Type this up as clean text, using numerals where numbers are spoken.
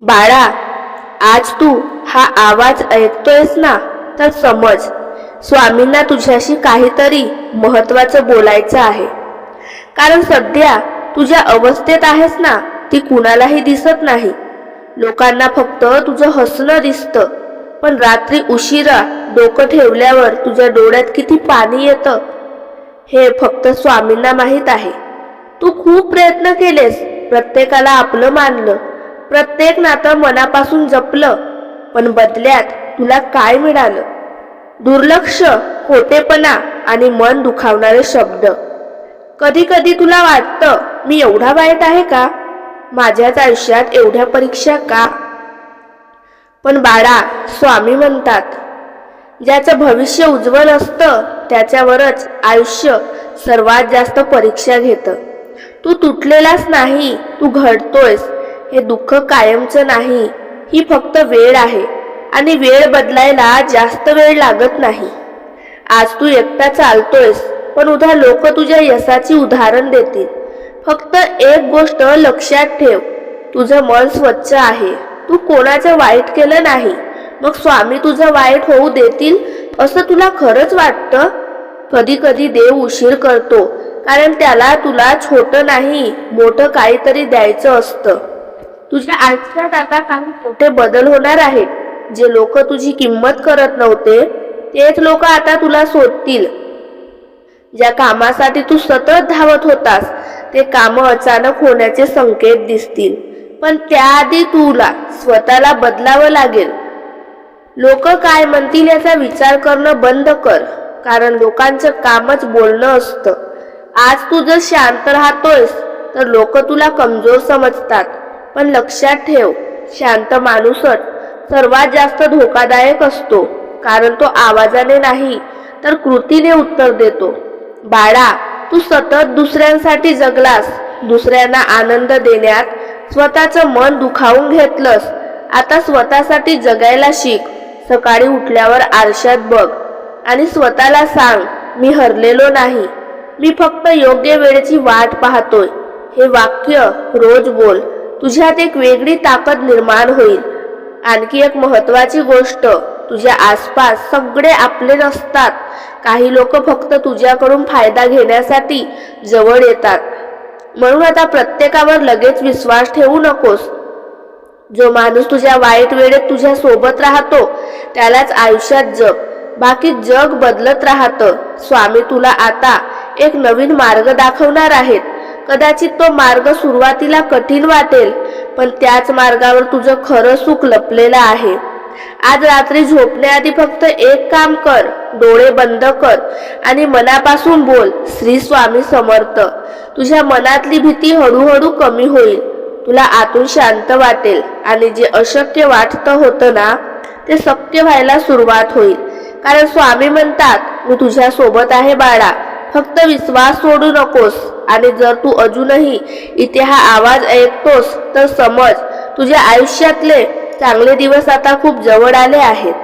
बाळा, आज तू हा आवाज ऐकतोयस ना, तर समज स्वामींना तुझ्याशी काहीतरी महत्वाचं बोलायचं आहे. कारण सध्या तुझ्या अवस्थेत आहेस ना, ती कुणालाही दिसत नाही. लोकांना फक्त तुझं हसणं दिसतं, पण रात्री उशिरा डोकं ठेवल्यावर तुझ्या डोळ्यात किती पाणी येतं हे फक्त स्वामींना माहीत आहे. तू खूप प्रयत्न केलेस, प्रत्येकाला आपलं मानलं, प्रत्येक नातं मनापासून जपलं, पण बदल्यात तुला काय मिळालं? दुर्लक्ष, खोटेपणा आणि मन दुखावणारे शब्द. कधी कधी तुला वाटतं, मी एवढा वाईट आहे का? माझ्याच आयुष्यात एवढ्या परीक्षा का? पण बाळा, स्वामी म्हणतात, ज्याचं भविष्य उज्ज्वल असतं त्याच्यावरच आयुष्य सर्वात जास्त परीक्षा घेतं. तू तुटलेलाच नाही, तू घडतोयस. हे दुःख कायमचं नाही, ही फक्त वेळ आहे, आणि वेळ बदलायला जास्त वेळ लागत नाही. आज तू एकटा चालतोयस, पण उद्या लोक तुझ्या यशाची उदाहरण देतील. फक्त एक गोष्ट लक्षात ठेव, तुझं मन स्वच्छ आहे. तू कोणाचं वाईट केलं नाही, मग स्वामी तुझं वाईट होऊ देतील असं तुला खरंच वाटतं? कधी कधी देव उशीर करतो, कारण त्याला तुला छोटं नाही, मोठं काहीतरी द्यायचं असतं. तुझ्या आयुष्यात आता काही मोठे बदल होणार आहेत. जे लोक तुझी किंमत करत नव्हते, तेच लोक आता तुला शोधतील. ज्या कामासाठी तू सतत धावत होतास, ते काम अचानक होण्याचे संकेत दिसतील. पण त्याआधी तुला स्वतःला बदलावं लागेल. लोक काय म्हणतील याचा विचार करणं बंद कर, कारण लोकांचं कामच बोलणं असतं. आज तू जर शांत राहतोयस तर लोक तुला कमजोर समजतात, पण लक्षात ठेव, शांत माणूसच सर्वात जास्त धोकादायक असतो, कारण तो आवाजाने नाही तर कृतीने उत्तर देतो. बाळा, तू सतत दुसऱ्यांसाठी जगलास, दुसऱ्यांना आनंद देण्यात स्वतःचं मन दुखावून घेतलंस. आता स्वतःसाठी जगायला शिक. सकाळी उठल्यावर आरशात बघ आणि स्वतःला सांग, मी हरलेलो नाही, मी फक्त योग्य वेळेची वाट पाहतोय. हे वाक्य रोज बोल, तुझ्यात एक वेगळी ताकद निर्माण होईल. आणखी एक महत्वाची गोष्ट, तुझ्या आसपास सगळे आपले नसतात. काही लोक फक्त तुझ्याकडून फायदा घेण्यासाठी जवळ येतात. म्हणून आता प्रत्येकावर लगेच विश्वास ठेवू नकोस. जो माणूस तुझ्या वाईट वेळेत तुझ्या सोबत राहतो त्यालाच आयुष्यात जग, बाकी जग बदलत राहतं. स्वामी तुला आता एक नवीन मार्ग दाखवणार आहेत. कदाचित तो मार्ग सुरुवातीला कठीण वाटेल, पण त्याच मार्गावर तुझं खरं सुख लपलेलं आहे. आज रात्री झोपण्याआधी फक्त एक काम कर, डोळे बंद कर आणि मनापासून बोल, श्री स्वामी समर्थ. तुझ्या मनातली भीती हळूहळू कमी होईल. तुला आतून शांत वाटेल आणि जे अशक्य वाटतं होतं ना, ते शक्य व्हायला सुरुवात होईल. कारण स्वामी म्हणतात, मी तुझ्या सोबत आहे बाळा, फक्त विश्वास सोडू नकोस. आणि जर तू अजूनही इथे हा आवाज ऐकतोस तर समज, तुझ्या आयुष्यातले चांगले दिवस आता खूप जवळ आले आहेत.